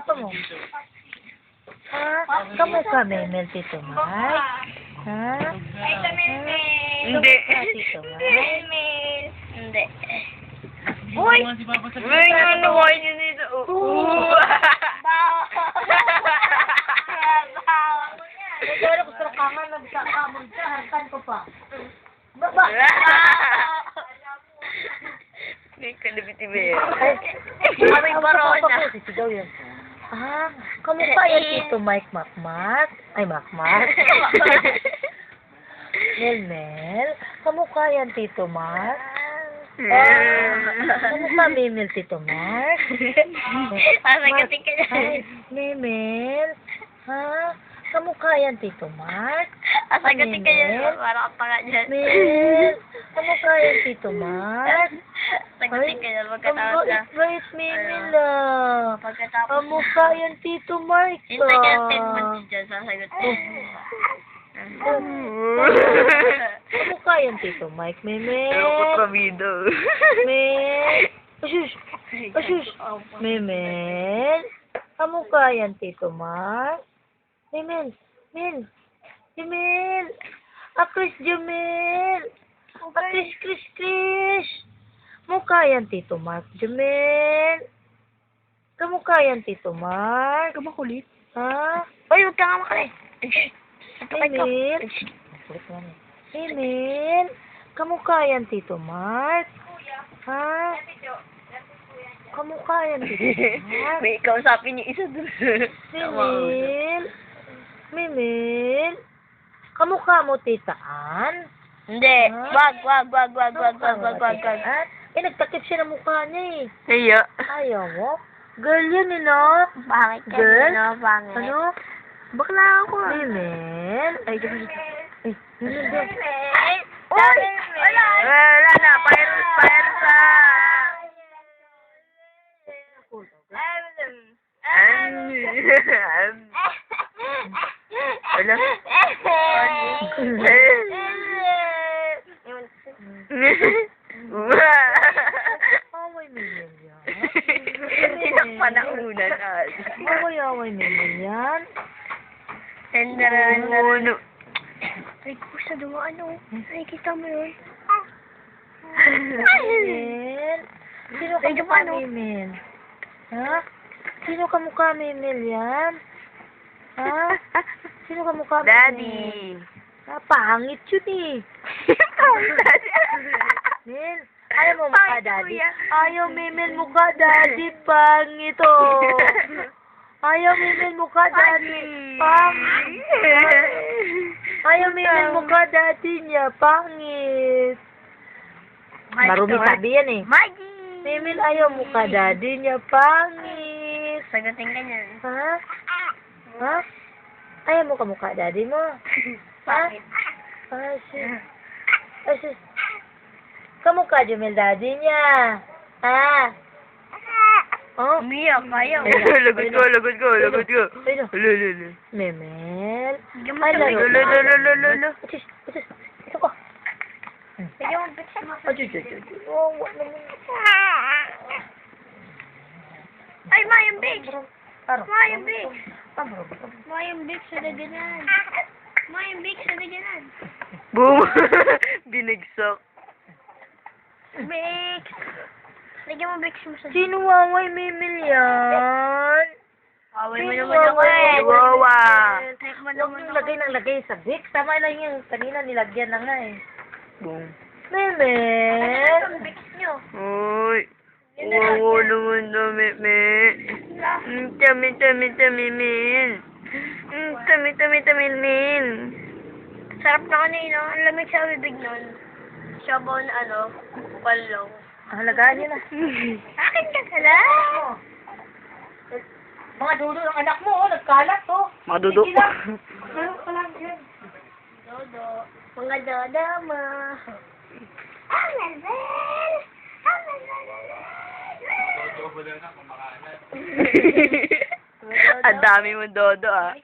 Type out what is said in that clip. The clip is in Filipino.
Apa mo? Ha? Kamu ka, Memel, Tito Mike? Ha? Ay, sa Memel. Hindi. Kamu ka, Tito Mike? Memel. Hindi. Uy! Uy, ano ko yun dito? Pero gusto ka nga nagsakamon ka, harkan ko pa. Baba! May kalabiti-bero. May barona. Sisigaw yan. Ah, kamusta yan, Tito Mike Makmak? Ay, Makmak. Mel, kamukha yan, Tito Mark? Kamukha Memel, Tito Mark? Sasagating ka Ay, dyan. Memel? Ha? Kamukha yan, Tito Mark? Sasagating ka dyan. Para ka pa nga dyan. Mel, kamukha yan, Tito Mark? Sasagating ka dyan. Pagkatapos na. Right, Memel ah. Pagkatapos na. Kamukha yan, Tito Mark Hintay ka ng 10 ah. months dyan. Sasagutin. Kamukha yan, Tito Mike, Memel. Kontrabido. Memel. Asus. Asus. Memel. Kamukha yan, Tito Mark. Memel. Mel. Memel. Chris Jamel. Chris. Mukha yan, Tito Mark. Jamel. Kamukha yan, Tito Mark. Kamakulit. Ha? Uy, huwag ka nga makali. Emil? Emil? Kamukha yan, Tito Mark? Ha? Kamukha yan, Tito Mark? May kausapin yung isa doon. Memel? Kamukha mo, Tita Ann? Hindi. Wag. Ah, nagtakip siya ng mukha niya eh. Kaya. Ayaw mo? Girl yan eh, no? Pangit ka. Girl? Pangit. Ano? Bakla ako. Memel? Ay, Memel. Uy! Wala na. Pirates sa... Ano? Away Memel yan. Ilang panaunan. Away Memel yan. Ano? Ay, kusa dumaan o. Ay, kita mo yun. Memel? Sino kamukha Memel? Ha? Sino kamukha Memel yan? Ha? Sino kamukha Memel? Daddy. Ah, pangit yun eh. Mel, ayaw mo mukha daddy? Ayaw Memel mukha daddy, pangit oh. Ayaw Memel mukha daddy, pangit. Ayaw Memel mukha daddy niya, pangit. Marumi sabi yan eh. Maggie! Memel ayaw mukha daddy niya, pangit. Sagutin ka niyan. Ha? Ha? Ayaw mo kamukha daddy mo? Bakit? Ay, sis. Kamukha Jumel daddy niya. Ha? Oh? Umiyak, ayaw. Lagot ko. Ayun. Lulu. Memel. Ay, lalo. Atis. Ito ko. Sige mo, bitch mo. Oh, wala naman. Ay, Mayang Biggs! Taro. Mayang Biggs! Mayang Biggs sa daganan. Mayang Biggs sa daganan. Boom! Binigsak. Biggs! Lagyan mo Biggs mo sa daganan. Sino waway Memel yan? Away mo Sino naman ako eh. Wawa. Type mo Huwag naman yung ako. lagay ng lagay sa Vicks. Tama lang yung kanina nilagyan na nga eh. Boom. Memel! Ang Biggs nyo. Uy. Oo naman dami, me. Tami, min. Tami, min. Sarap na kanina. Ang lamig sa bibig nun. Sabaw na balong. Halagaan niyo na. Akin ka pala. Mga dulo ng anak mo, oh, nagkalat, oh. Mga dudo. Sige lang. Meron ka lang dyan. Dodo. Mga dodo mo. Ang lalal. Ang lalal. Ang dami mo dodo, ah.